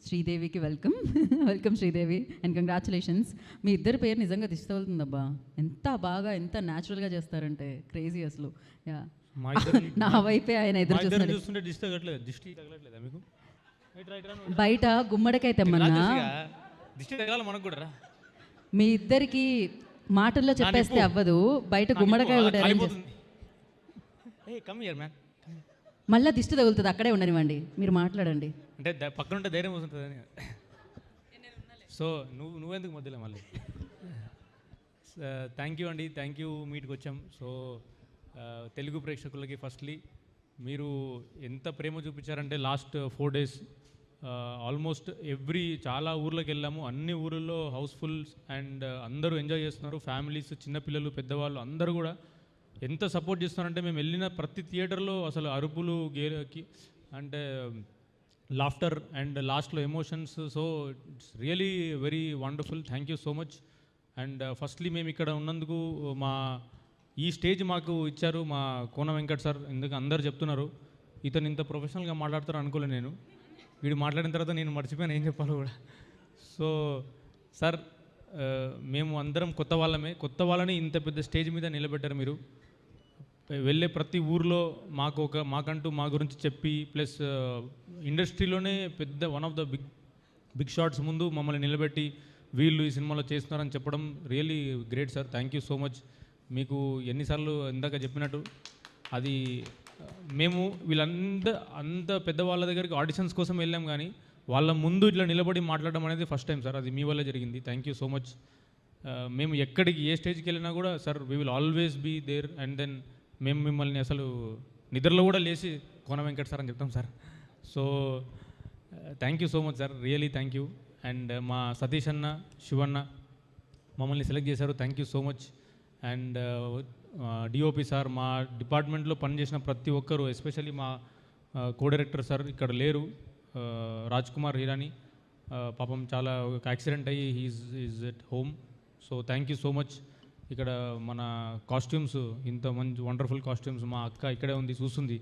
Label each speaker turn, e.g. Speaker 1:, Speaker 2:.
Speaker 1: శ్రీదేవికి welcome. Welcome Sridevi and congratulations. మీ ఇద్దరి పేరు నిజంగా దిష్టి తగులుతుందబ్బా. ఎంత బాగా ఎంత న్యాచురల్గా చేస్తారంటే క్రేజీ అసలు. యా నా వైపే ఆయన ఎదురు చూస్తుంటే
Speaker 2: మీకు
Speaker 1: బయట గుమ్మడికాయ తెమ్మన్నా మీ ఇద్దరికి మాటల్లో చెప్పేస్తే అవ్వదు. బయట గుమ్మడికాయ కూడా మళ్ళీ దిష్టి తగులుతుంది. అక్కడే ఉండనివ్వండి, మీరు మాట్లాడండి.
Speaker 2: అంటే పక్కన ఉంటే ధైర్యం వస్తుంటుందని. సో నువ్వెందుకు మధ్యలో మళ్ళీ. థ్యాంక్ యూ అండి, థ్యాంక్ యూ. మీట్కి వచ్చాం. సో తెలుగు ప్రేక్షకులకి ఫస్ట్లీ మీరు ఎంత ప్రేమ చూపించారంటే లాస్ట్ 4 days ఆల్మోస్ట్ చాలా ఊర్లోకి వెళ్ళాము. అన్ని ఊళ్ళల్లో హౌస్ఫుల్స్ అండ్ అందరూ ఎంజాయ్ చేస్తున్నారు. ఫ్యామిలీస్, చిన్నపిల్లలు, పెద్దవాళ్ళు అందరూ కూడా ఎంత సపోర్ట్ చేస్తున్నారంటే మేము వెళ్ళిన ప్రతి థియేటర్లో అసలు అరుపులు గేరకి అంటే లాఫ్టర్ అండ్ లాస్ట్లో emotions. So it's really very wonderful. Thank you so much. And firstly మేము ఇక్కడ ఉన్నందుకు ఈ స్టేజ్ మాకు ఇచ్చారు మా కోన వెంకట్ సార్. ఎందుకు అందరు చెప్తున్నారు ఇతను ఇంత ప్రొఫెషనల్గా మాట్లాడతారు అనుకోలే నేను. వీడు మాట్లాడిన తర్వాత నేను మర్చిపోయాను ఏం చెప్పాలో కూడా. సో సార్ మేము అందరం కొత్త వాళ్ళని ఇంత పెద్ద స్టేజ్ మీద నిలబెట్టారు మీరు. వెళ్ళే ప్రతి ఊర్లో మాకంటూ మా గురించి చెప్పి ప్లస్ ఇండస్ట్రీలోనే పెద్ద one of the big shots ముందు మమ్మల్ని నిలబెట్టి వీళ్ళు ఈ సినిమాలో చేస్తున్నారని చెప్పడం really great sir. Thank you so much. మీకు ఎన్నిసార్లు ఇందాక చెప్పినట్టు అది మేము అంత పెద్దవాళ్ళ దగ్గరికి ఆడిషన్స్ కోసం వెళ్ళాం, కానీ వాళ్ళ ముందు ఇట్లా నిలబడి మాట్లాడడం అనేది ఫస్ట్ టైం సార్. అది మీ వల్లే జరిగింది. Thank you so much. మేము ఎక్కడికి ఏ స్టేజ్కి వెళ్ళినా కూడా sir we will always be there. And then మేము మిమ్మల్ని అసలు నిద్రలో కూడా లేచి కోన వెంకట్ సార్ అని చెప్తాం sir. So thank you so much sir, really thank you. And మా సతీష్ అన్న, శివన్న మమ్మల్ని సెలెక్ట్ చేశారు. Thank you so much. And DOP sir, మా డిపార్ట్మెంట్లో పనిచేసిన ప్రతి ఒక్కరు, ఎస్పెషల్లీ మా కో డైరెక్టర్ సార్ ఇక్కడ లేరు, రాజ్ కుమార్ హీరాని. పాపం చాలా ఒక యాక్సిడెంట్ అయ్యి is at home. So thank you so much. ఇక్కడ మన కాస్ట్యూమ్స్ ఇంత మంచి వండర్ఫుల్ కాస్ట్యూమ్స్ మా అక్క ఇక్కడే ఉంది చూస్తుంది.